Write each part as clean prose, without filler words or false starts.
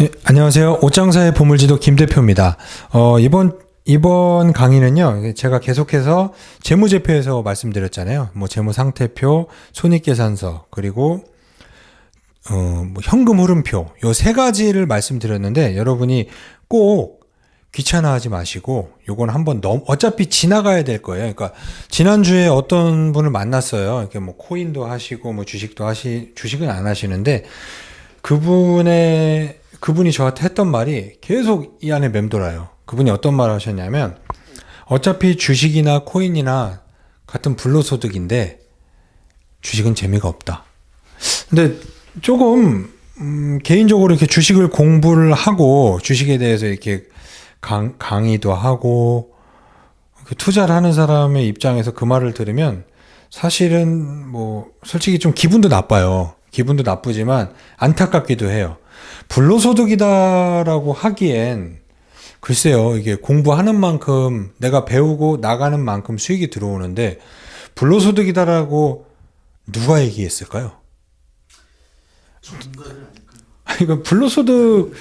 예, 안녕하세요. 옷장사의 보물지도 김 대표입니다. 이번 강의는요, 제가 계속해서 재무제표에서 말씀드렸잖아요. 뭐 재무상태표, 손익계산서, 그리고 뭐 현금 흐름표, 요 세 가지를 말씀드렸는데 여러분이 꼭 귀찮아하지 마시고 요건 한번 어차피 지나가야 될 거예요. 그러니까 지난주에 어떤 분을 만났어요. 이렇게 뭐 코인도 하시고 뭐 주식은 안 하시는데 그분이 저한테 했던 말이 계속 이 안에 맴돌아요. 그분이 어떤 말을 하셨냐면, 어차피 주식이나 코인이나 같은 불로소득인데 주식은 재미가 없다. 근데 조금 개인적으로 이렇게 주식을 공부를 하고 주식에 대해서 이렇게 강의도 하고 투자를 하는 사람의 입장에서 그 말을 들으면 사실은 뭐 솔직히 좀 기분도 나빠요. 기분도 나쁘지만 안타깝기도 해요. 불로소득이다라고 하기엔 글쎄요, 이게 공부하는 만큼 내가 배우고 나가는 만큼 수익이 들어오는데 불로소득이다라고 누가 얘기했을까요? 전문가들 아닐까요? 이거 불로소득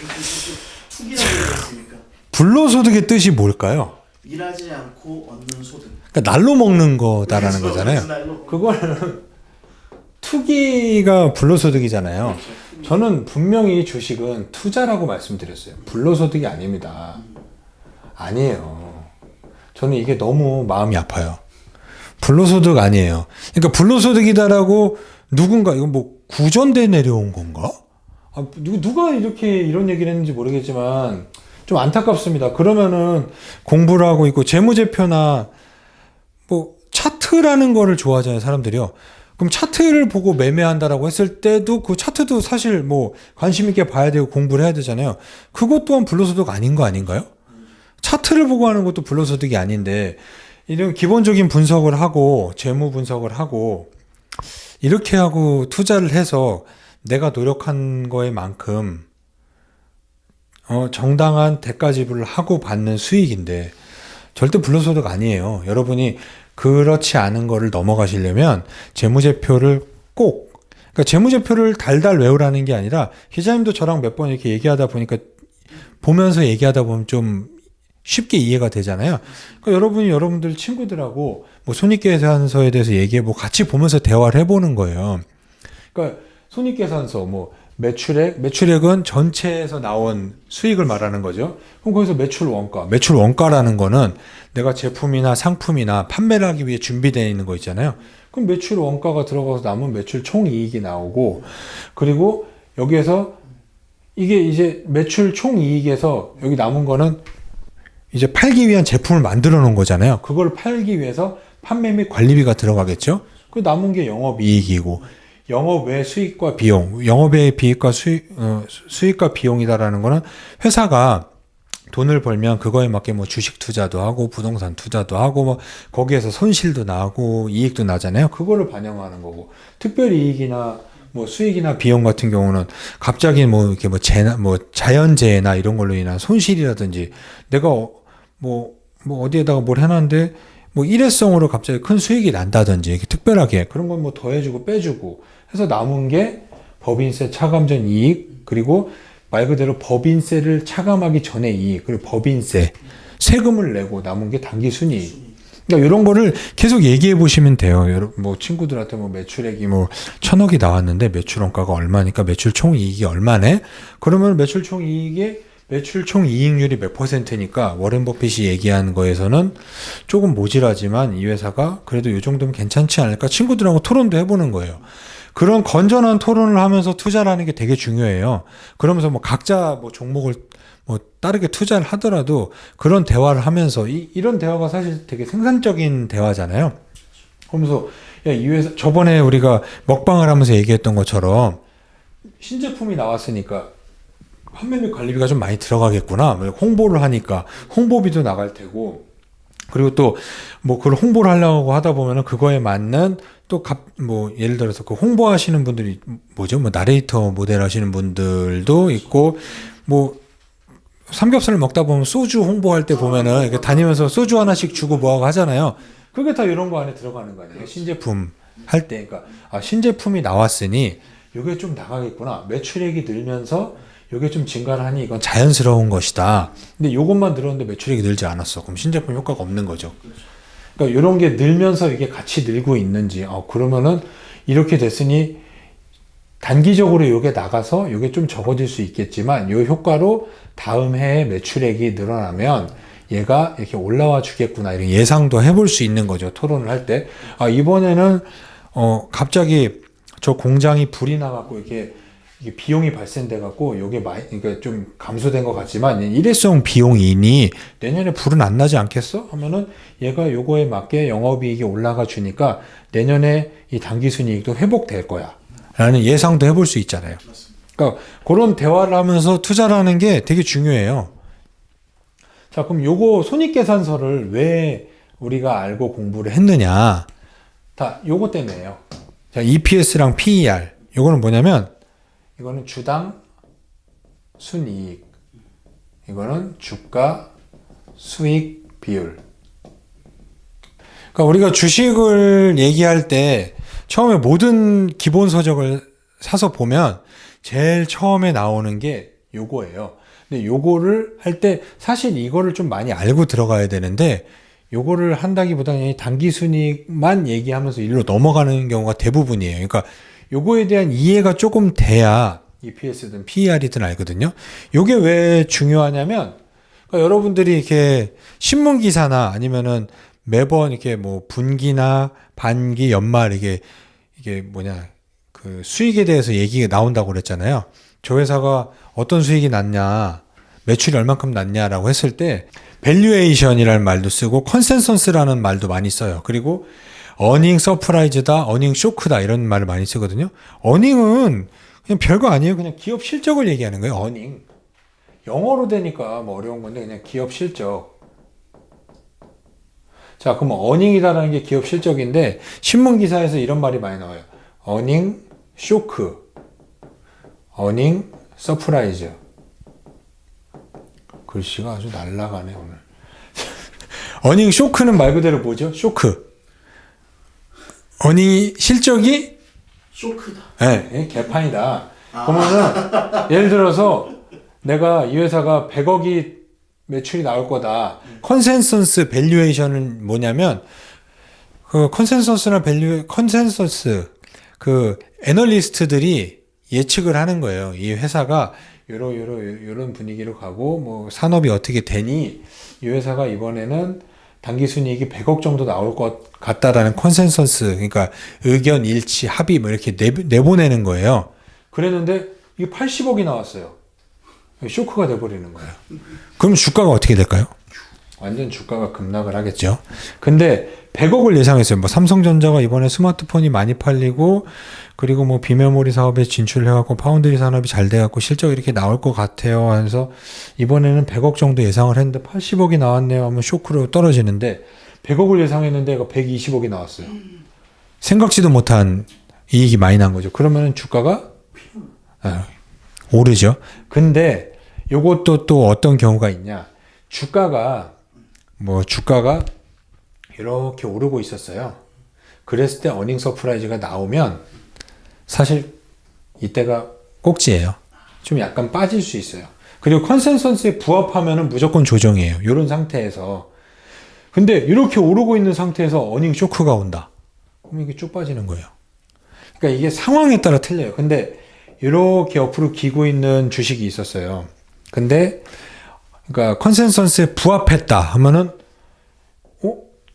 투기라고 했으니까 불로소득의 뜻이 뭘까요? 일하지 않고 얻는 소득. 그러니까 날로 먹는 거다라는 그래서 거잖아요. 날로 그거는 투기가 불로소득이잖아요. 저는 분명히 주식은 투자라고 말씀드렸어요. 불로소득이 아닙니다. 아니에요. 저는 이게 너무 마음이 아파요. 불로소득 아니에요. 그러니까 불로소득이다라고 누군가 이거 뭐 구전대 내려온 건가? 누가 이렇게 이런 얘기를 했는지 모르겠지만 좀 안타깝습니다. 그러면은 공부를 하고 있고 재무제표나 뭐 차트라는 거를 좋아하잖아요, 사람들이요. 그럼 차트를 보고 매매한다라고 했을 때도 그 차트도 사실 뭐 관심 있게 봐야 되고 공부를 해야 되잖아요. 그것 또한 불로소득 아닌 거 아닌가요? 차트를 보고 하는 것도 불로소득이 아닌데 이런 기본적인 분석을 하고 재무 분석을 하고 이렇게 하고 투자를 해서 내가 노력한 거에 만큼 정당한 대가 지불을 하고 받는 수익인데 절대 불로소득 아니에요. 여러분이 그렇지 않은 거를 넘어가시려면 재무제표를 꼭, 그러니까 재무제표를 달달 외우라는 게 아니라 기자님도 저랑 몇 번 이렇게 얘기하다 보니까 보면서 얘기하다 보면 좀 쉽게 이해가 되잖아요. 그러니까 여러분이 여러분들 친구들하고 뭐 손익계산서에 대해서 얘기해보고 같이 보면서 대화를 해보는 거예요. 그러니까 손익계산서 뭐 매출액은 전체에서 나온 수익을 말하는 거죠. 그럼 거기서 매출 원가라는 거는 내가 제품이나 상품이나 판매를 하기 위해 준비되어 있는 거 있잖아요. 그럼 매출 원가가 들어가서 남은 매출 총이익이 나오고, 그리고 여기에서 이게 이제 매출 총이익에서 여기 남은 거는 이제 팔기 위한 제품을 만들어 놓은 거잖아요. 그걸 팔기 위해서 판매 및 관리비가 들어가겠죠. 그 남은 게 영업이익이고, 영업 외 수익과 비용, 영업의 비익과 수익과 비용이다라는 거는 회사가 돈을 벌면 그거에 맞게 뭐 주식 투자도 하고 부동산 투자도 하고 뭐 거기에서 손실도 나고 이익도 나잖아요. 그거를 반영하는 거고, 특별히 이익이나 뭐 수익이나 비용 같은 경우는 갑자기 뭐 이렇게 뭐 자연재해나 이런 걸로 인한 손실이라든지 내가 뭐 어디에다가 뭘 해놨는데 뭐 일회성으로 갑자기 큰 수익이 난다든지 이렇게 특별하게 그런 건 뭐 더해주고 빼주고 해서 남은 게 법인세 차감 전 이익, 그리고 말 그대로 법인세를 차감하기 전에 이익, 그리고 법인세 세금을 내고 남은 게 당기 순이익. 그러니까 이런 거를 계속 얘기해 보시면 돼요. 뭐 친구들한테 뭐 매출액이 뭐 1,000억이 나왔는데 매출 원가가 얼마니까 매출 총 이익이 얼마네? 그러면 매출 총 이익률이 몇 %니까 워렌 버핏이 얘기한 거에서는 조금 모질하지만 이 회사가 그래도 이 정도면 괜찮지 않을까? 친구들하고 토론도 해보는 거예요. 그런 건전한 토론을 하면서 투자를 하는 게 되게 중요해요. 그러면서 뭐 각자 뭐 종목을 뭐 다르게 투자를 하더라도 그런 대화를 하면서 이런 대화가 사실 되게 생산적인 대화잖아요. 그러면서 야, 이 회사 저번에 우리가 먹방을 하면서 얘기했던 것처럼 신제품이 나왔으니까 판매 및 관리비가 좀 많이 들어가겠구나. 홍보를 하니까 홍보비도 나갈 테고, 그리고 또 뭐 그걸 홍보를 하려고 하다 보면은 그거에 맞는 또 뭐 예를 들어서 그 홍보하시는 분들이 뭐죠? 뭐 나레이터 모델 하시는 분들도 있고, 뭐 삼겹살을 먹다 보면 소주 홍보할 때 보면은 이렇게 다니면서 소주 하나씩 주고 뭐하고 하잖아요. 그게 다 이런 거 안에 들어가는 거 아니에요? 신제품 할 때. 그러니까 신제품이 나왔으니 이게 좀 나가겠구나. 매출액이 늘면서 이게 좀 증가를 하니 이건 자연스러운 것이다. 근데 이것만 늘었는데 매출액이 늘지 않았어. 그럼 신제품 효과가 없는 거죠. 그러니까 이런 게 늘면서 이게 같이 늘고 있는지, 그러면은 이렇게 됐으니 단기적으로 이게 나가서 이게 좀 적어질 수 있겠지만 이 효과로 다음 해에 매출액이 늘어나면 얘가 이렇게 올라와 주겠구나 이런 예상도 해볼 수 있는 거죠. 토론을 할 때. 이번에는 갑자기 저 공장이 불이 나갖고 이게 비용이 발생돼 갖고 요게 그러니까 좀 감소된 것 같지만 일회성 비용이니 내년에 불은 안 나지 않겠어? 하면은 얘가 요거에 맞게 영업이익이 올라가 주니까 내년에 이 당기순이익도 회복될 거야 라는 예상도 해볼 수 있잖아요. 그러니까 그런 대화를 하면서 투자를 하는 게 되게 중요해요. 자, 그럼 요거 손익계산서를 왜 우리가 알고 공부를 했느냐? 다 요거 때문에요. 자, EPS랑 PER. 요거는 뭐냐면 이거는 주당 순이익, 이거는 주가 수익 비율. 그러니까 우리가 주식을 얘기할 때 처음에 모든 기본 서적을 사서 보면 제일 처음에 나오는 게 요거예요. 근데 요거를 할 때 사실 이거를 좀 많이 알고 들어가야 되는데 요거를 한다기보다는 단기 순이익만 얘기하면서 일로 넘어가는 경우가 대부분이에요. 그러니까 요거에 대한 이해가 조금 돼야 EPS든 PER이든 알거든요. 요게 왜 중요하냐면, 그러니까 여러분들이 이렇게 신문 기사나 아니면은 매번 이렇게 뭐 분기나 반기, 연말 이게 뭐냐, 그 수익에 대해서 얘기가 나온다고 그랬잖아요. 저 회사가 어떤 수익이 났냐, 매출이 얼만큼 났냐라고 했을 때 밸류에이션이라는 말도 쓰고 컨센서스라는 말도 많이 써요. 그리고 어닝 서프라이즈다, 어닝 쇼크다 이런 말을 많이 쓰거든요. 어닝은 그냥 별거 아니에요. 그냥 기업 실적을 얘기하는 거예요. 어닝. 영어로 되니까 뭐 어려운 건데 그냥 기업 실적. 자, 그럼 어닝이다라는 게 기업 실적인데 신문 기사에서 이런 말이 많이 나와요. 어닝 쇼크, 어닝 서프라이즈. 글씨가 아주 날라가네 오늘. 어닝 쇼크는 말 그대로 뭐죠? 쇼크. 어닝이 실적이 쇼크다. 네, 개판이다. 그러면은 예를 들어서 내가 이 회사가 100억이 매출이 나올 거다. 컨센서스 밸류에이션은 뭐냐면 그 컨센서스 그 애널리스트들이 예측을 하는 거예요. 이 회사가 요런 분위기로 가고 뭐 산업이 어떻게 되니 이 회사가 이번에는 당기순이익이 100억 정도 나올 것 같다라는 컨센서스, 그러니까 의견 일치 합의 뭐 이렇게 내보내는 거예요. 그랬는데 이게 80억이 나왔어요. 쇼크가 돼버리는 거예요. 그럼 주가가 어떻게 될까요? 완전 주가가 급락을 하겠죠. 근데 100억을 예상했어요. 뭐 삼성전자가 이번에 스마트폰이 많이 팔리고 그리고 뭐 비메모리 사업에 진출해갖고 파운드리 산업이 잘 돼갖고 실적 이렇게 나올 것 같아요. 하면서 이번에는 100억 정도 예상을 했는데 80억이 나왔네요. 하면 쇼크로 떨어지는데 100억을 예상했는데 얘가 120억이 나왔어요. 생각지도 못한 이익이 많이 난 거죠. 그러면은 주가가 오르죠. 근데 요것도 또 어떤 경우가 있냐. 주가가 이렇게 오르고 있었어요. 그랬을 때 어닝 서프라이즈가 나오면 사실 이때가 꼭지예요. 좀 약간 빠질 수 있어요. 그리고 컨센서스에 부합하면은 무조건 조정이에요. 이런 상태에서. 근데 이렇게 오르고 있는 상태에서 어닝 쇼크가 온다. 그럼 이게 쭉 빠지는 거예요. 그러니까 이게 상황에 따라 틀려요. 근데 이렇게 옆으로 기고 있는 주식이 있었어요. 근데 그러니까 컨센서스에 부합했다 하면은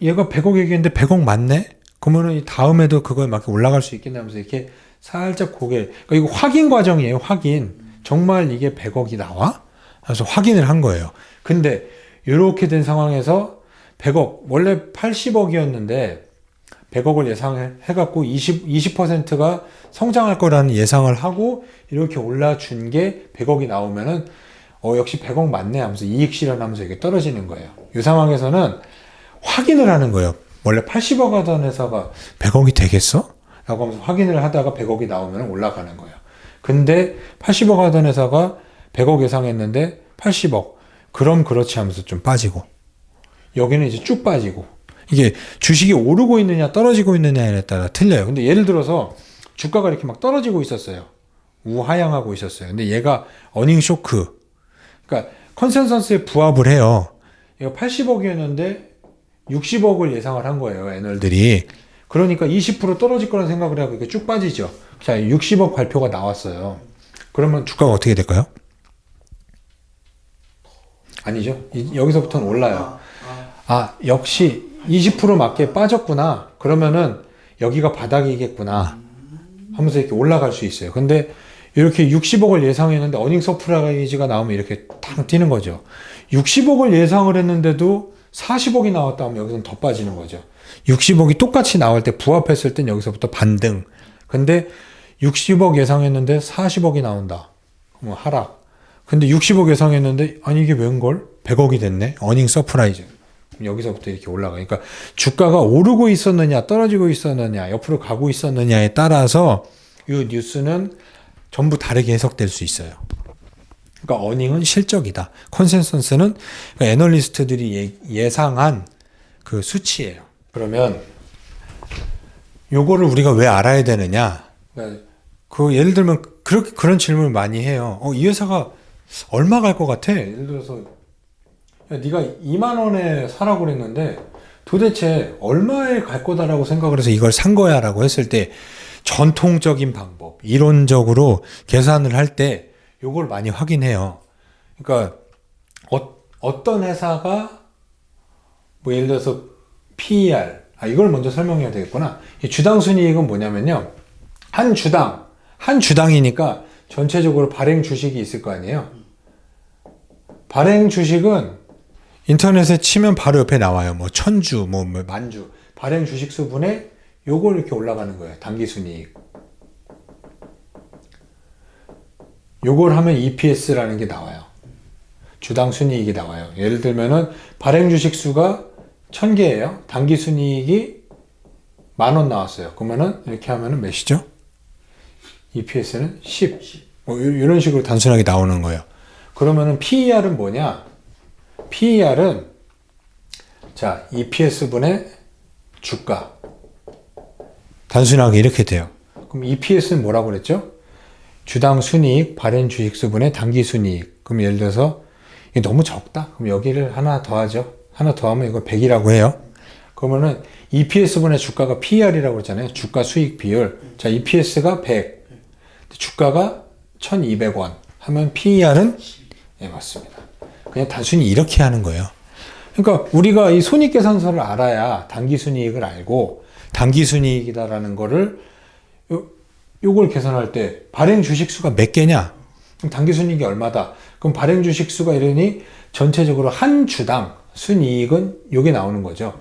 얘가 100억 얘기했는데 100억 맞네? 그러면은 이 다음에도 그거에 맞게 올라갈 수 있겠네 하면서 이렇게 살짝 그러니까 이거 확인 과정이에요. 확인. 정말 이게 100억이 나와? 그래서 확인을 한 거예요. 근데 이렇게 된 상황에서 100억, 원래 80억이었는데 100억을 예상해갖고 20%가 성장할 거라는 예상을 하고 이렇게 올라준 게 100억이 나오면은 역시 100억 맞네 하면서 이익 실현하면서 이게 떨어지는 거예요. 이 상황에서는 확인을 하는 거예요. 원래 80억 하던 회사가 100억이 되겠어? 라고 하면서 확인을 하다가 100억이 나오면 올라가는 거예요. 근데 80억 하던 회사가 100억 예상했는데 80억. 그럼 그렇지 하면서 좀 빠지고. 여기는 이제 쭉 빠지고. 이게 주식이 오르고 있느냐 떨어지고 있느냐에 따라 틀려요. 근데 예를 들어서 주가가 이렇게 막 떨어지고 있었어요. 우하향하고 있었어요. 근데 얘가 어닝 쇼크, 그러니까 컨센서스에 부합을 해요. 얘가 80억이었는데 60억을 예상을 한 거예요, 애널들이. 그러니까 20% 떨어질 거라는 생각을 하고 이렇게 쭉 빠지죠. 자, 60억 발표가 나왔어요. 그러면 주가가 어떻게 될까요? 아니죠. 여기서부터는 올라요. 아, 역시 20% 맞게 빠졌구나. 그러면은 여기가 바닥이겠구나 하면서 이렇게 올라갈 수 있어요. 근데 이렇게 60억을 예상했는데 어닝 서프라이즈가 나오면 이렇게 탁 뛰는 거죠. 60억을 예상을 했는데도 40억이 나왔다 하면 여기서는 더 빠지는 거죠. 60억이 똑같이 나올 때 부합했을 땐 여기서부터 반등. 근데 60억 예상했는데 40억이 나온다. 그럼 하락. 근데 60억 예상했는데 아니 이게 웬걸? 100억이 됐네. 어닝 서프라이즈. 여기서부터 이렇게 올라가. 그러니까 주가가 오르고 있었느냐, 떨어지고 있었느냐, 옆으로 가고 있었느냐에 따라서 이 뉴스는 전부 다르게 해석될 수 있어요. 그러니까 어닝은 실적이다. 컨센서스는 그러니까 애널리스트들이 예상한 그 수치예요. 그러면 요거를 우리가 왜 알아야 되느냐? 그러니까 그 예를 들면 그런 질문을 많이 해요. 이 회사가 얼마 갈 것 같아? 예를 들어서 야, 네가 2만 원에 사라고 그랬는데 도대체 얼마에 갈 거다라고 생각을 해서 이걸 산 거야라고 했을 때 전통적인 방법, 이론적으로 계산을 할 때 요걸 많이 확인해요. 그러니까 어떤 회사가 뭐 예를 들어서 PER, 이걸 먼저 설명해야 되겠구나. 이 주당 순이익은 뭐냐면요. 한 주당이니까 전체적으로 발행 주식이 있을 거 아니에요. 발행 주식은 인터넷에 치면 바로 옆에 나와요. 뭐 천주, 뭐 만주. 발행 주식 수분에 요걸 이렇게 올라가는 거예요. 당기 순이익. 요걸 하면 EPS라는 게 나와요. 주당 순이익이 나와요. 예를 들면은 발행 주식 수가 1000개예요. 당기 순이익이 10,000원 나왔어요. 그러면은 이렇게 하면은 몇이죠? EPS는 10. 뭐 이런 식으로 단순하게 나오는 거예요. 그러면은 PER은 뭐냐? PER은 자, EPS분의 주가. 단순하게 이렇게 돼요. 그럼 EPS는 뭐라고 그랬죠? 주당 순이익, 발행 주식 수분의 당기 순이익. 그럼 예를 들어서 이게 너무 적다. 그럼 여기를 하나 더 하죠. 하나 더 하면 이걸 100이라고 해요. 그러면은 EPS분의 주가가 PER이라고 그랬잖아요. 주가 수익 비율. 자, EPS가 100. 주가가 1200원 하면 PER은 예, 맞습니다. 그냥 단순히 이렇게 하는 거예요. 그러니까 우리가 이 손익계산서를 알아야 당기순이익을 알고 당기순이익이다라는 거를 요걸 계산할 때 발행 주식수가 몇 개냐? 그럼 당기순이익이 얼마다? 그럼 발행 주식수가 이러니 전체적으로 한 주당 순이익은 요게 나오는 거죠.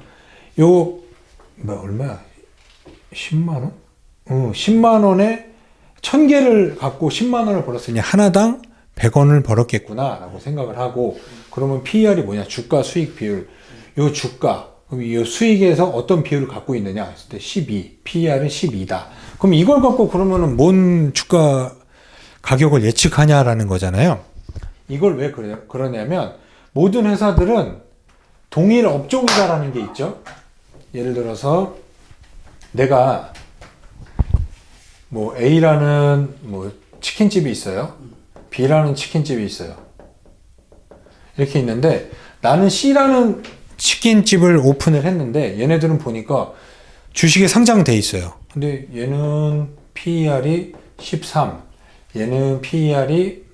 얼마야? 10만원? 10만원에 1000개를 갖고 10만원을 벌었으니 하나당 100원을 벌었겠구나 라고 생각을 하고, 그러면 PER이 뭐냐? 주가 수익 비율. 요 주가, 그럼 이 수익에서 어떤 비율을 갖고 있느냐 했을 때 12, PER은 12다. 그럼 이걸 갖고 그러면은 뭔 주가 가격을 예측하냐라는 거잖아요. 이걸 왜 그러냐면 모든 회사들은 동일 업종이다라는 게 있죠. 예를 들어서 내가 뭐 A라는 뭐 치킨집이 있어요. B라는 치킨집이 있어요. 이렇게 있는데 나는 C라는 치킨집을 오픈을 했는데 얘네들은 보니까 주식에 상장돼 있어요. 근데 얘는 PER이 13, 얘는 PER이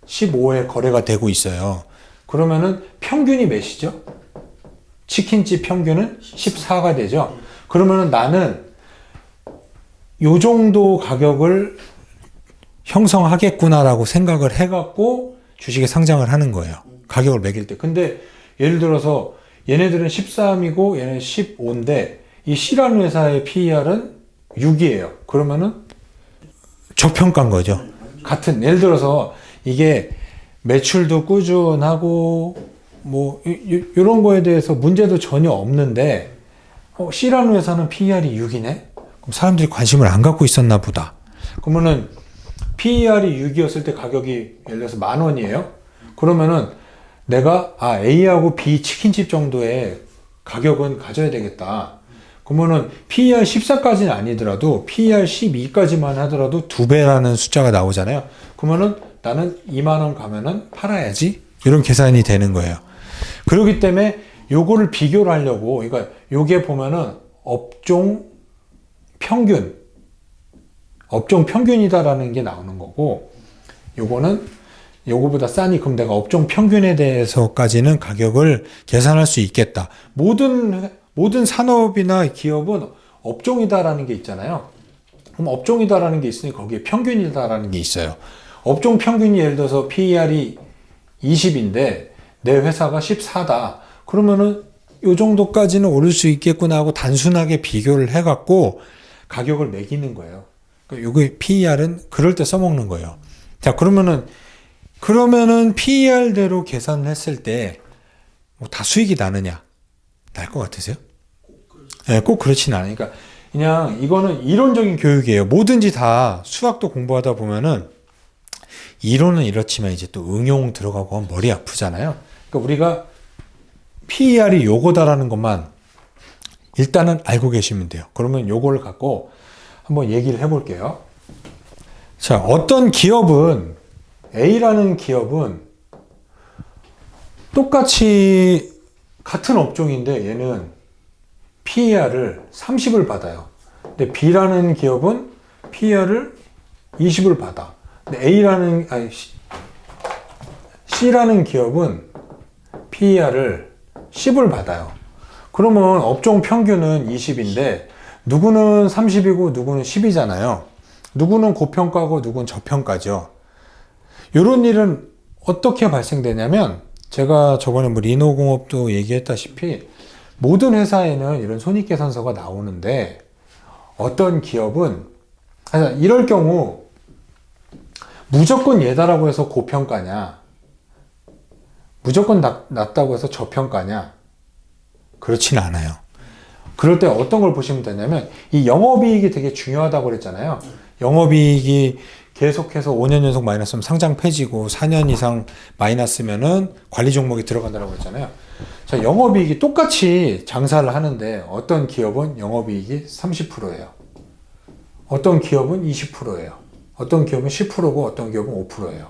15에 거래가 되고 있어요. 그러면은 평균이 몇이죠? 치킨집 평균은 14가 되죠. 그러면은 나는 요 정도 가격을 형성하겠구나라고 생각을 해갖고 주식에 상장을 하는 거예요. 가격을 매길 때. 근데 예를 들어서 얘네들은 13이고 얘는 15인데 이 C라는 회사의 PER은 6이에요. 그러면은 저평가인 거죠. 같은, 예를 들어서 이게 매출도 꾸준하고 뭐 이런 거에 대해서 문제도 전혀 없는데 C라는 회사는 PER이 6이네? 그럼 사람들이 관심을 안 갖고 있었나 보다. 그러면은 PER이 6이었을 때 가격이 예를 들어서 10,000원이에요. 그러면은 내가 A하고 B 치킨집 정도의 가격은 가져야 되겠다. 그러면은 PER 14까지는 아니더라도 PER 12까지만 하더라도 2배라는 숫자가 나오잖아요. 그러면은 나는 2만 원 가면은 팔아야지. 이런 계산이 되는 거예요. 그렇기 때문에 요거를 비교를 하려고, 그러니까 요게 보면은 업종 평균이다라는 게 나오는 거고, 요거는 요거보다 싸니 그럼 내가 업종 평균에 대해서까지는 가격을 계산할 수 있겠다. 모든 산업이나 기업은 업종이다라는 게 있잖아요. 그럼 업종이다라는 게 있으니 거기에 평균이다라는 게 있어요. 업종 평균이 예를 들어서 PER이 20인데 내 회사가 14다. 그러면은 요 정도까지는 오를 수 있겠구나 하고 단순하게 비교를 해갖고 가격을 매기는 거예요. 그러니까 요게 PER은 그럴 때 써먹는 거예요. 자, 그러면은 PER대로 계산을 했을 때 뭐 다 수익이 나느냐? 날 것 같으세요? 네, 꼭 그렇진 않아요. 그러니까 그냥 이거는 이론적인 교육이에요. 뭐든지 다 수학도 공부하다 보면은 이론은 이렇지만 이제 또 응용 들어가고 하면 머리 아프잖아요. 그러니까 우리가 PER이 요거다라는 것만 일단은 알고 계시면 돼요. 그러면 요거를 갖고 한번 얘기를 해볼게요. 자, 어떤 기업은, A라는 기업은 똑같이 같은 업종인데 얘는 PER을 30을 받아요. 근데 B라는 기업은 PER을 20을 받아. 근데 C라는 기업은 PER을 10을 받아요. 그러면 업종 평균은 20인데 누구는 30이고 누구는 10이잖아요. 누구는 고평가고 누구는 저평가죠. 이런 일은 어떻게 발생되냐면 제가 저번에 뭐 리노공업도 얘기했다시피 모든 회사에는 이런 손익계산서가 나오는데 어떤 기업은 이럴 경우 무조건 얘다라고 해서 고평가냐, 무조건 낮다고 해서 저평가냐, 그렇진 않아요. 그럴 때 어떤 걸 보시면 되냐면 이 영업이익이 되게 중요하다고 그랬잖아요. 영업이익이 계속해서 5년 연속 마이너스면 상장 폐지고 4년 이상 마이너스면은 관리 종목에 들어간다고 했잖아요. 자, 영업이익이 똑같이 장사를 하는데 어떤 기업은 영업이익이 30%예요. 어떤 기업은 20%예요. 어떤 기업은 10%고 어떤 기업은 5%예요.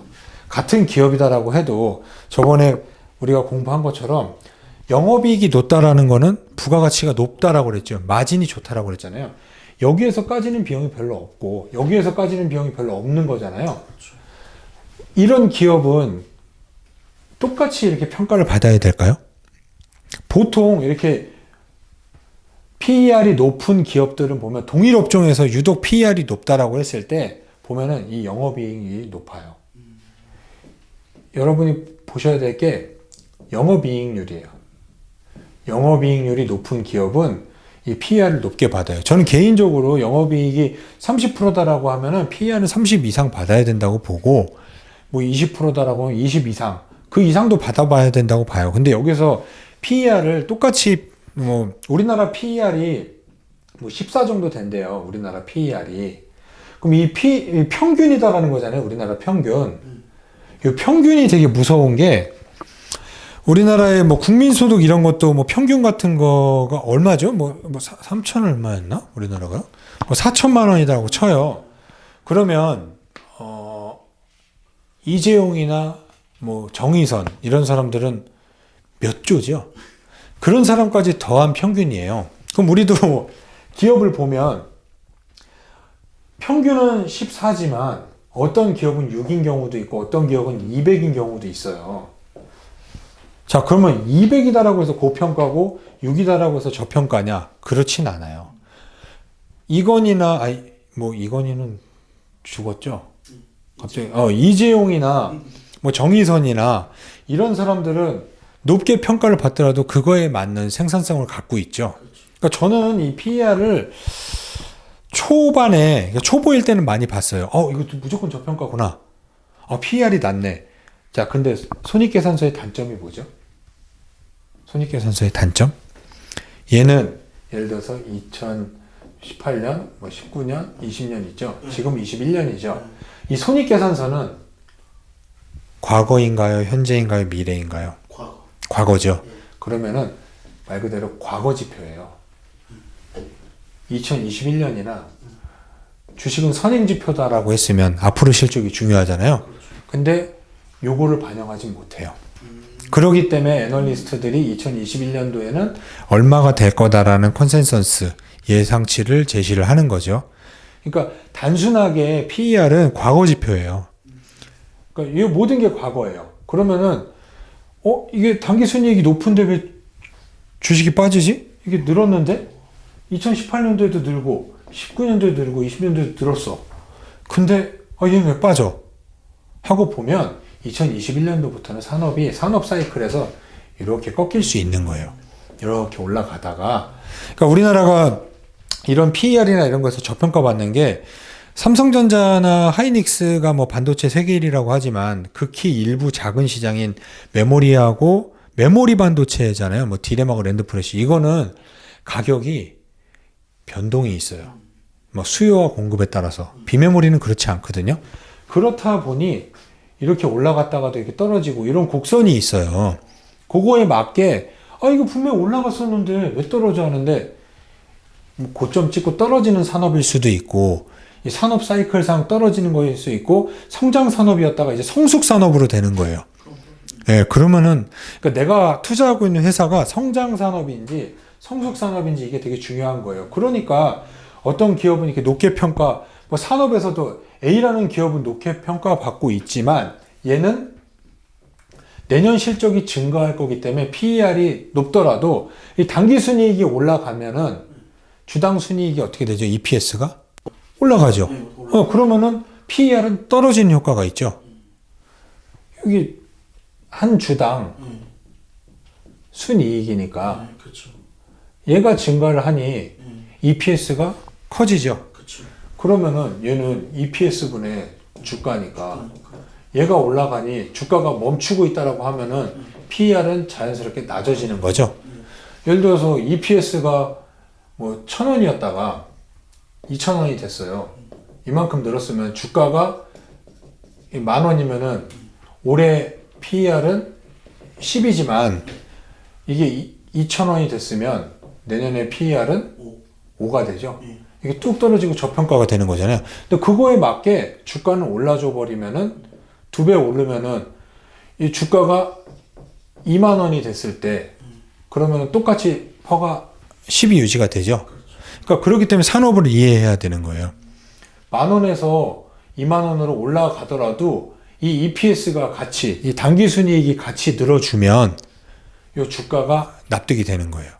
같은 기업이다라고 해도 저번에 우리가 공부한 것처럼 영업이익이 높다라는 거는 부가가치가 높다라고 그랬죠. 마진이 좋다라고 그랬잖아요. 여기에서 까지는 비용이 별로 없고 여기에서 까지는 비용이 별로 없는 거잖아요. 이런 기업은 똑같이 이렇게 평가를 받아야 될까요? 보통 이렇게 PER이 높은 기업들은 보면 동일 업종에서 유독 PER이 높다라고 했을 때 보면은 이 영업이익이 높아요. 여러분이 보셔야 될 게 영업이익률이에요. 영업이익률이 높은 기업은 이 PER을 높게 받아요. 저는 개인적으로 영업이익이 30%다라고 하면은 PER은 30 이상 받아야 된다고 보고, 뭐 20%다라고 하면 20 이상, 그 이상도 받아봐야 된다고 봐요. 근데 여기서 PER을 똑같이, 우리나라 PER이 뭐 14 정도 된대요. 우리나라 PER이. 그럼 이 평균이다라는 거잖아요. 우리나라 평균. 이 평균이 되게 무서운 게, 우리나라의 뭐 국민소득 이런 것도 뭐 평균 같은 거가 얼마죠? 3천 얼마였나? 우리나라가? 뭐 4천만 원이라고 쳐요. 그러면, 이재용이나 뭐 정의선 이런 사람들은 몇 조죠? 그런 사람까지 더한 평균이에요. 그럼 우리도 기업을 보면 평균은 14지만 어떤 기업은 6인 경우도 있고 어떤 기업은 200인 경우도 있어요. 자, 그러면 200이다라고 해서 고평가고 6이다라고 해서 저평가냐? 그렇진 않아요. 이건희는 죽었죠? 갑자기, 이재용이나 뭐 정의선이나 이런 사람들은 높게 평가를 받더라도 그거에 맞는 생산성을 갖고 있죠. 그러니까 저는 이 PER을 초반에, 초보일 때는 많이 봤어요. 이것도 무조건 저평가구나. PER이 낮네. 자, 근데 손익계산서의 단점이 뭐죠? 손익계산서의 단점? 얘는 예를 들어서 2018년, 19년, 20년 있죠? 지금 21년이죠? 이 손익계산서는 과거인가요? 현재인가요? 미래인가요? 과거죠. 그러면은 말 그대로 과거 지표예요. 2021년이나 주식은 선행지표다라고 했으면 앞으로 실적이 중요하잖아요. 근데 요거를 반영하지 못해요. 그러기 때문에 애널리스트들이 2021년도에는 얼마가 될 거다라는 컨센서스 예상치를 제시를 하는 거죠. 그러니까 단순하게 PER은 과거 지표예요. 그러니까 이 모든 게 과거예요. 그러면은 이게 당기순이익이 높은데 왜 주식이 빠지지? 이게 늘었는데 2018년도에도 늘고 19년도에도 늘고 20년도에도 늘었어. 근데 얘는 왜 빠져? 하고 보면 2021년도부터는 산업 사이클에서 이렇게 꺾일 수 있는 거예요. 이렇게 올라가다가 그러니까 우리나라가 이런 PER이나 이런 거에서 저평가 받는 게 삼성전자나 하이닉스가 뭐 반도체 세계 1위라고 하지만 극히 일부 작은 시장인 메모리하고 메모리 반도체잖아요. 뭐 디램하고 랜드프레시 이거는 가격이 변동이 있어요. 뭐 수요와 공급에 따라서 비메모리는 그렇지 않거든요. 그렇다 보니 이렇게 올라갔다가도 이렇게 떨어지고 이런 곡선이 있어요. 그거에 맞게 이거 분명 올라갔었는데 왜 떨어져 하는데 뭐 고점 찍고 떨어지는 산업일 수도 있고 이 산업 사이클상 떨어지는 거일 수 있고 성장 산업이었다가 이제 성숙 산업으로 되는 거예요. 예, 그러면은 그러니까 내가 투자하고 있는 회사가 성장 산업인지 성숙 산업인지 이게 되게 중요한 거예요. 그러니까 어떤 기업은 이렇게 높게 평가, 뭐 산업에서도 A라는 기업은 높게 평가받고 있지만 얘는 내년 실적이 증가할 거기 때문에 PER이 높더라도 이 당기순이익이 올라가면은 주당 순이익이 어떻게 되죠? EPS가 올라가죠. 그러면은 PER은 떨어지는 효과가 있죠. 여기 한 주당 순이익이니까 그렇죠. 얘가 증가를 하니 EPS가 커지죠. 그렇죠. 그러면은 얘는 EPS분의 주가니까 얘가 올라가니 주가가 멈추고 있다라고 하면은 PER은 자연스럽게 낮아지는 거죠. 예를 들어서 EPS가 뭐 1,000원이었다가 2,000원이 됐어요. 이만큼 늘었으면 주가가 10,000원이면은 올해 PER은 10이지만 이게 2,000원이 됐으면 내년에 PER은 5가 되죠. 이게 뚝 떨어지고 저평가가 되는 거잖아요. 근데 그거에 맞게 주가는 올라줘 버리면은 2배 오르면은 이 주가가 2만 원이 됐을 때 그러면은 똑같이 퍼가 10이 유지가 되죠. 그러니까 그렇기 때문에 산업을 이해해야 되는 거예요. 10,000원에서 2만 원으로 올라가더라도 이 EPS가 같이 이 당기순이익이 같이 늘어주면 이 주가가 납득이 되는 거예요.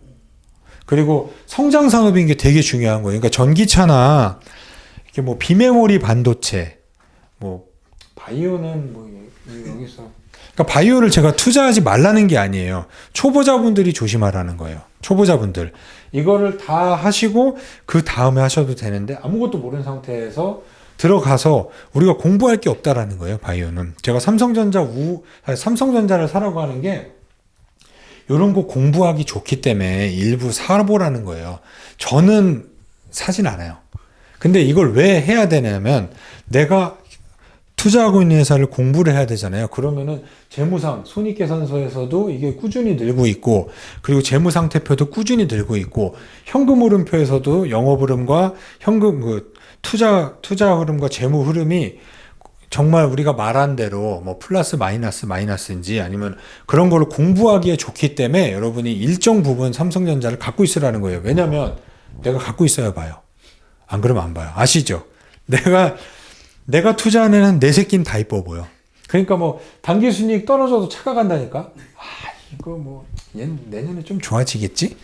그리고 성장 산업인 게 되게 중요한 거예요. 그러니까 전기차나 이렇게 뭐 비메모리 반도체, 뭐 바이오는 뭐 여기서 그러니까 바이오를 제가 투자하지 말라는 게 아니에요. 초보자분들이 조심하라는 거예요. 초보자분들 이거를 다 하시고 그 다음에 하셔도 되는데 아무것도 모르는 상태에서 들어가서 우리가 공부할 게 없다라는 거예요. 바이오는 제가 삼성전자를 사라고 하는 게 이런 거 공부하기 좋기 때문에 일부 사보라는 거예요. 저는 사진 않아요. 근데 이걸 왜 해야 되냐면 내가 투자하고 있는 회사를 공부를 해야 되잖아요. 그러면은 재무상, 손익계산서에서도 이게 꾸준히 늘고 있고, 그리고 재무상태표도 꾸준히 늘고 있고, 현금 흐름표에서도 영업 흐름과 현금 투자 흐름과 재무 흐름이 정말 우리가 말한 대로 뭐 플러스 마이너스인지 아니면 그런 거를 공부하기에 좋기 때문에 여러분이 일정 부분 삼성전자를 갖고 있으라는 거예요. 왜냐면 내가 갖고 있어야 봐요. 안 그러면 안 봐요. 아시죠? 내가 투자하는 내 새끼는 다 이뻐 보여. 그러니까 뭐 당기순이익 떨어져도 착각한다니까. 이거 뭐 내년에 좀 좋아지겠지?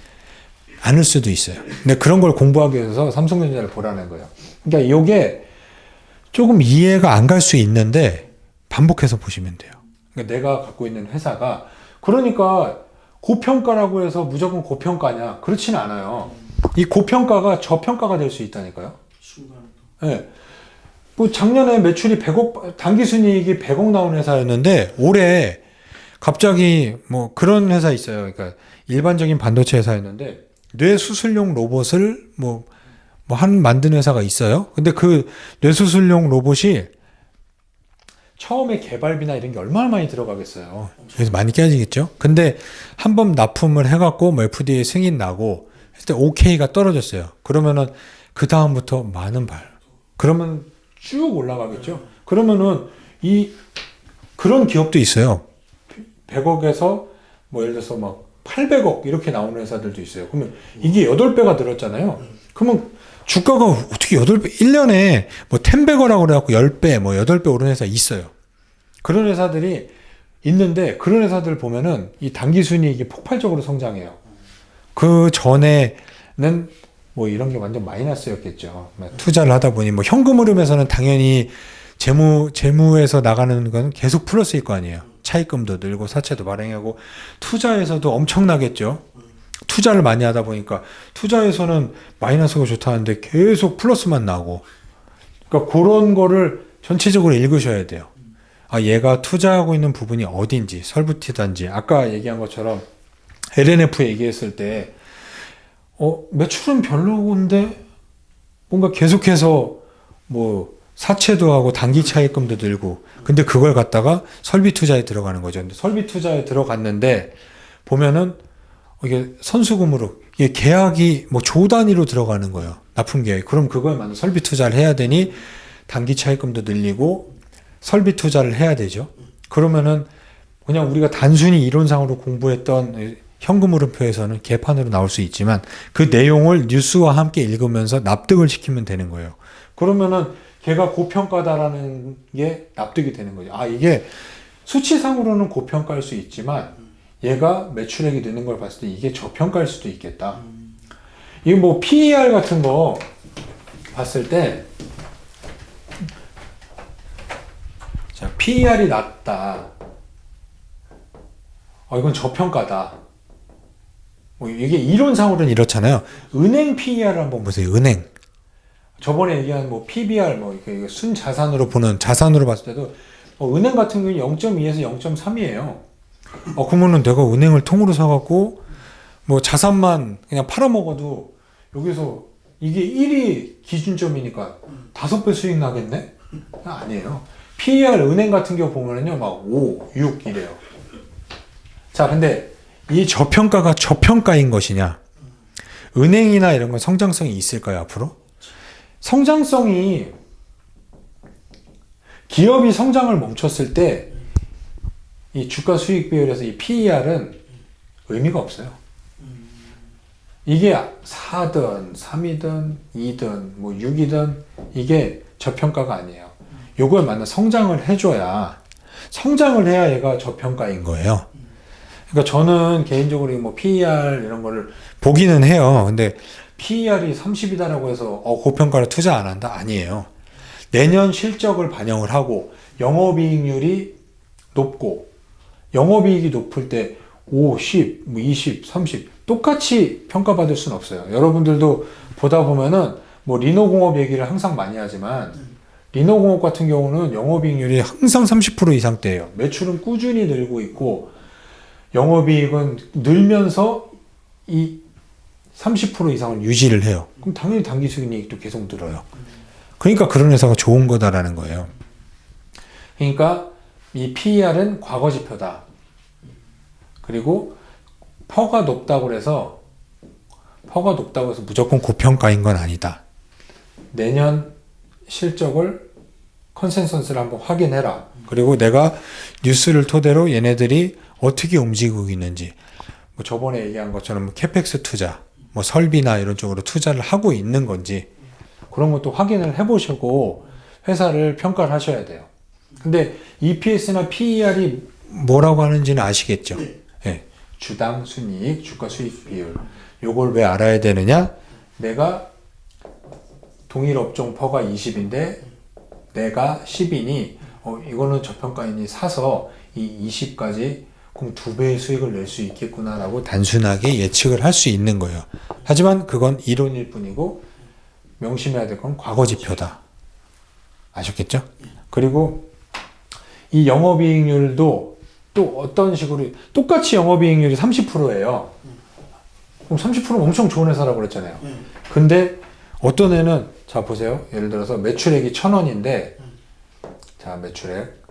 않을 수도 있어요. 근데 그런 걸 공부하기 위해서 삼성전자를 보라는 거예요. 그러니까 이게 조금 이해가 안 갈 수 있는데 반복해서 보시면 돼요. 그러니까 내가 갖고 있는 회사가 그러니까 고평가라고 해서 무조건 고평가냐? 그렇지는 않아요. 이 고평가가 저평가가 될 수 있다니까요. 네. 뭐 작년에 매출이 100억, 당기순이익이 100억 나온 회사였는데 올해 갑자기 뭐 그런 회사 있어요. 그러니까 일반적인 반도체 회사였는데 뇌수술용 로봇을 만든 회사가 있어요. 근데 그 뇌수술용 로봇이 처음에 개발비나 이런 게 얼마나 많이 들어가겠어요. 그래서 많이 깨지겠죠. 근데 한번 납품을 해갖고 뭐 FDA 승인 나고 그때 OK가 떨어졌어요. 그러면은 그 다음부터 많은 그러면 쭉 올라가겠죠. 그러면은 그런 기업도 있어요. 100억에서 뭐 예를 들어서 막 800억 이렇게 나오는 회사들도 있어요. 그러면 이게 8배가 늘었잖아요. 그러면 주가가 어떻게 8배, 1년에 뭐 10배거라고 그래갖고 10배, 뭐 8배 오른 회사 있어요. 그런 회사들이 있는데 그런 회사들 보면은 이 단기 순이익이 폭발적으로 성장해요. 그 전에는 뭐 이런 게 완전 마이너스였겠죠. 투자를 하다 보니 뭐 현금 흐름에서는 당연히 재무에서 나가는 건 계속 플러스일 거 아니에요. 차입금도 늘고 사채도 발행하고 투자에서도 엄청나겠죠. 투자를 많이 하다 보니까 투자에서는 마이너스가 좋다는데 계속 플러스만 나고. 그러니까 그런 거를 전체적으로 읽으셔야 돼요. 아, 얘가 투자하고 있는 부분이 어딘지, 설부티단지, 아까 얘기한 것처럼 LNF 얘기했을 때 매출은 별로인데 뭔가 계속해서 뭐 사채도 하고 단기 차입금도 들고 근데 그걸 갖다가 설비 투자에 들어가는 거죠. 근데 설비 투자에 들어갔는데 보면은 이게 선수금으로 이게 계약이 뭐 조 단위로 들어가는 거예요. 납품 계획. 그럼 그거에 맞는 설비 투자를 해야 되니 단기 차입금도 늘리고 설비 투자를 해야 되죠. 그러면은 그냥 우리가 단순히 이론상으로 공부했던 현금 흐름표에서는 개판으로 나올 수 있지만 그 내용을 뉴스와 함께 읽으면서 납득을 시키면 되는 거예요. 그러면은 걔가 고평가다라는 게 납득이 되는 거죠. 아, 이게 수치상으로는 고평가일 수 있지만 얘가 매출액이 느는 걸 봤을 때 이게 저평가일 수도 있겠다. 이거 뭐 PER 같은 거 봤을 때 자, PER이 낮다. 이건 저평가다. 뭐 이게 이론상으로는 이렇잖아요. 은행 PER을 한번 보세요. 은행. 저번에 얘기한 뭐 PBR, 뭐 이게 순자산으로 보는 자산으로 봤을 때도 은행 같은 경우는 0.2에서 0.3이에요. 그러면은 내가 은행을 통으로 사갖고 뭐 자산만 그냥 팔아먹어도 여기서 이게 1이 기준점이니까 5배 수익 나겠네? 아니에요. PER 은행 같은 경우 보면은요, 막 5, 6 이래요. 자, 근데 이 저평가가 저평가인 것이냐? 은행이나 이런 건 성장성이 있을까요, 앞으로? 성장성이 기업이 성장을 멈췄을 때 이 주가 수익 비율에서 이 PER은 의미가 없어요. 이게 4든 3이든 2든 뭐 6이든 이게 저평가가 아니에요. 요거에 맞는 성장을 해줘야 성장을 해야 얘가 저평가인 거예요. 그러니까 저는 개인적으로 뭐 PER 이런 거를 보기는 해요. 근데 PER이 30이다라고 해서 고평가를 투자 안 한다? 아니에요. 내년 실적을 반영을 하고 영업이익률이 높고 영업이익이 높을 때 5, 10, 20, 30 똑같이 평가받을 수는 없어요. 여러분들도 보다 보면은 뭐 리노공업 얘기를 항상 많이 하지만 리노공업 같은 경우는 영업이익률이 항상 30% 이상대예요. 매출은 꾸준히 늘고 있고 영업이익은 늘면서 이 30% 이상을 유지를 해요. 그럼 당연히 단기 수익이익도 계속 늘어요. 그러니까 그런 회사가 좋은 거다라는 거예요. 그러니까 이 PER은 과거지표다. 그리고 퍼가 높다고 해서 무조건 고평가인 건 아니다. 내년 실적을 컨센서스를 한번 확인해라. 그리고 내가 뉴스를 토대로 얘네들이 어떻게 움직이고 있는지 뭐 저번에 얘기한 것처럼 캐펙스 투자 뭐 설비나 이런 쪽으로 투자를 하고 있는 건지 그런 것도 확인을 해보시고 회사를 평가를 하셔야 돼요. 근데 EPS나 PER이 뭐라고 하는지는 아시겠죠? 네. 주당 순이익, 주가 수익 비율. 요걸 왜 알아야 되느냐? 내가 동일 업종 퍼가 20인데 내가 10이니 이거는 저평가이니 사서 이 20까지 그럼 2배의 수익을 낼 수 있겠구나라고 단순하게 예측을 할 수 있는 거예요. 하지만 그건 이론일 뿐이고 명심해야 될 건 과거지표다. 아셨겠죠? 그리고 이 영업이익률도 또 어떤 식으로 똑같이 영업이익률이 30%예요. 그럼 30%면 엄청 좋은 회사라고 그랬잖아요. 근데 어떤 애는 자 보세요. 예를 들어서 매출액이 1,000원인데 자 매출액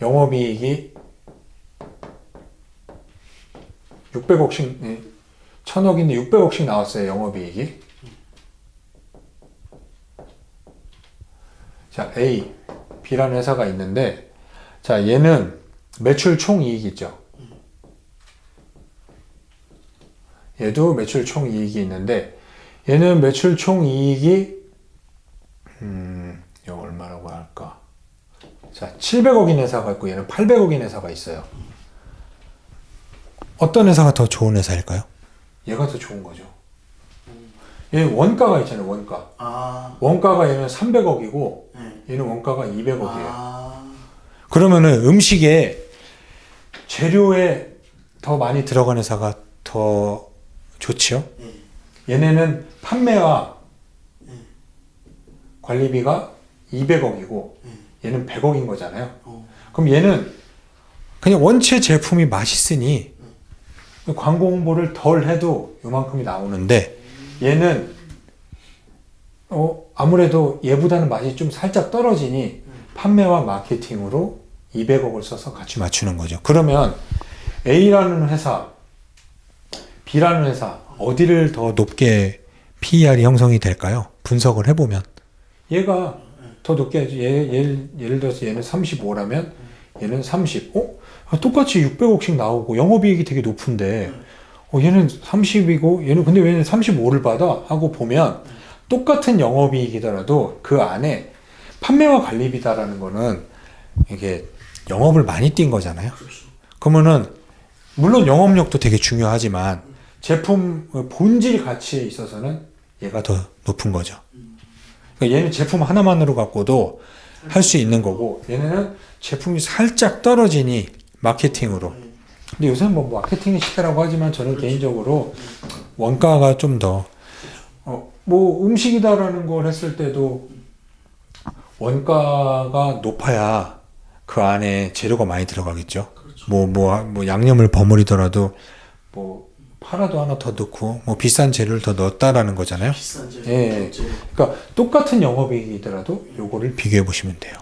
영업이익이 600억씩 천억인데 600억씩 나왔어요. 영업이익이. 자, A, B라는 회사가 있는데, 자, 얘는 매출 총이익이 있죠. 얘도 매출 총이익이 있는데, 얘는 매출 총이익이 이거 얼마라고 할까? 자, 700억인 회사가 있고 얘는 800억인 회사가 있어요. 어떤 회사가 더 좋은 회사일까요? 얘가 더 좋은 거죠. 얘 원가가 있잖아요. 원가. 아, 원가가 얘는 300억이고 네. 얘는 원가가 200억이에요. 아, 그러면은 음식에 재료에 더 많이 들어간 회사가 더 좋지요? 네. 얘네는 판매와 네. 관리비가 200억이고 얘는 100억인 거잖아요. 어, 그럼 얘는 그냥 원체 제품이 맛있으니 광고 홍보를 덜 해도 요만큼이 나오는데 얘는 아무래도 얘보다는 맛이 좀 살짝 떨어지니 판매와 마케팅으로 200억을 써서 같이 맞추는 거죠. 그러면 A라는 회사, B라는 회사 어디를 더 높게 PER이 형성이 될까요? 분석을 해보면 얘가 더 높게 하죠. 예를 들어서 얘는 35라면 얘는 30. 똑같이 600억씩 나오고 영업이익이 되게 높은데 얘는 30이고 얘는 근데 왜 35를 받아? 하고 보면 똑같은 영업이익이더라도 그 안에 판매와 관리비다라는 거는 이게 영업을 많이 뛴 거잖아요. 그러면은 물론 영업력도 되게 중요하지만 제품 본질 가치에 있어서는 얘가 더 높은 거죠. 그러니까 얘는 제품 하나만으로 갖고도 할 수 있는 거고 얘네는 제품이 살짝 떨어지니 마케팅으로. 근데 요새는 뭐 마케팅의 시대라고 하지만 저는 개인적으로 원가가 좀 더 뭐 음식이다라는 걸 했을 때도 원가가 높아야 그 안에 재료가 많이 들어가겠죠. 뭐 양념을 버무리더라도 뭐 파라도 하나 더 넣고 뭐 비싼 재료를 더 넣었다라는 거잖아요. 비싼 재료. 예. 그러니까 똑같은 영업이익이더라도 요거를 비교해 보시면 돼요.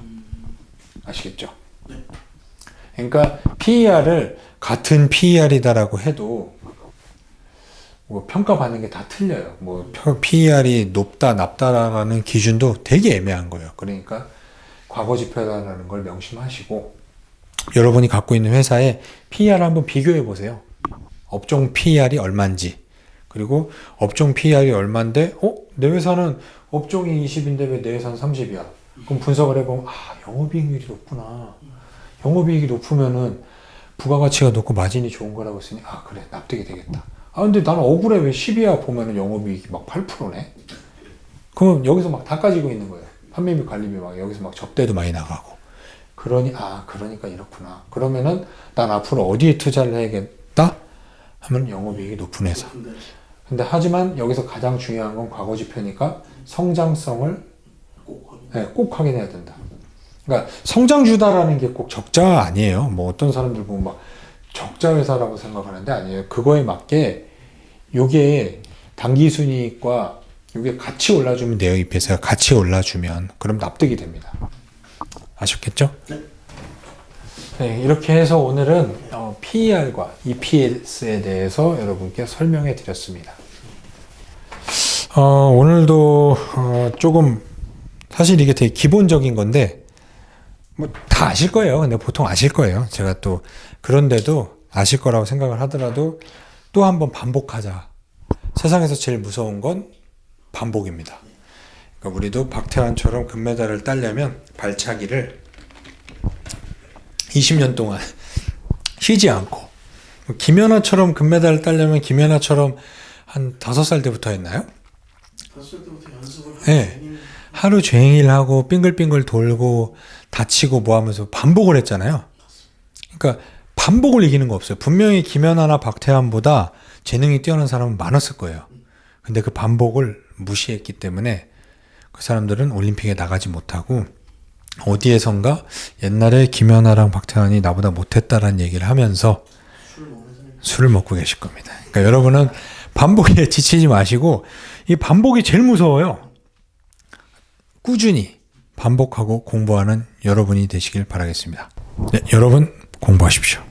아시겠죠? 네. 그러니까 PER을 같은 PER이다라고 해도 뭐 평가받는 게 다 틀려요. 뭐 PER이 높다, 낮다라는 기준도 되게 애매한 거예요. 그러니까 과거 지표라는 걸 명심하시고 여러분이 갖고 있는 회사의 PER을 한번 비교해 보세요. 업종 PER이 얼마인지. 그리고 업종 PER이 얼마인데 내 회사는 업종이 20인데 왜 내 회사는 30이야? 그럼 분석을 해보면 영업이익률이 높구나. 영업이익이 높으면은 부가가치가 높고 마진이 좋은 거라고 했으니 그래 납득이 되겠다. 근데 나는 억울해 왜 10이야 보면은 영업이익이 막 8%네. 그러면 여기서 막 다 까지고 있는 거예요. 판매비 관리비 막 여기서 막 접대도 많이 나가고. 그러니까 이렇구나. 그러면은 난 앞으로 어디에 투자를 해야겠다? 하면 영업이익이 높은 회사. 근데 하지만 여기서 가장 중요한 건 과거 지표니까 성장성을 꼭 확인해야 된다. 그러니까 성장주다라는 게 꼭 적자 아니에요. 뭐 어떤 사람들 보면 막 적자 회사라고 생각하는데 아니에요. 그거에 맞게 요게 당기순이익과 요게 같이 올라주면 돼요. 입회사가 같이 올라주면 그럼 납득이 됩니다. 아셨겠죠? 네. 네, 이렇게 해서 오늘은 PER과 EPS에 대해서 여러분께 설명해 드렸습니다. 오늘도 조금 사실 이게 되게 기본적인 건데 뭐 다 아실 거예요. 근데 보통 아실 거예요. 제가 또 그런데도 아실 거라고 생각을 하더라도 또 한번 반복하자. 세상에서 제일 무서운 건 반복입니다. 그러니까 우리도 박태환처럼 금메달을 따려면 발차기를 20년 동안 쉬지 않고 김연아처럼 금메달을 따려면 김연아처럼 한 5살 때부터 했나요? 5살 때부터 연습을 네. 하루 종일 하고 빙글빙글 돌고 다치고 뭐 하면서 반복을 했잖아요. 그러니까 반복을 이기는 거 없어요. 분명히 김연아나 박태환보다 재능이 뛰어난 사람은 많았을 거예요. 근데 그 반복을 무시했기 때문에 그 사람들은 올림픽에 나가지 못하고 어디에선가 옛날에 김연아랑 박태환이 나보다 못했다라는 얘기를 하면서 술을 먹고 계실 겁니다. 그러니까 여러분은 반복에 지치지 마시고 이 반복이 제일 무서워요. 꾸준히 반복하고 공부하는 여러분이 되시길 바라겠습니다. 네, 여러분 공부하십시오.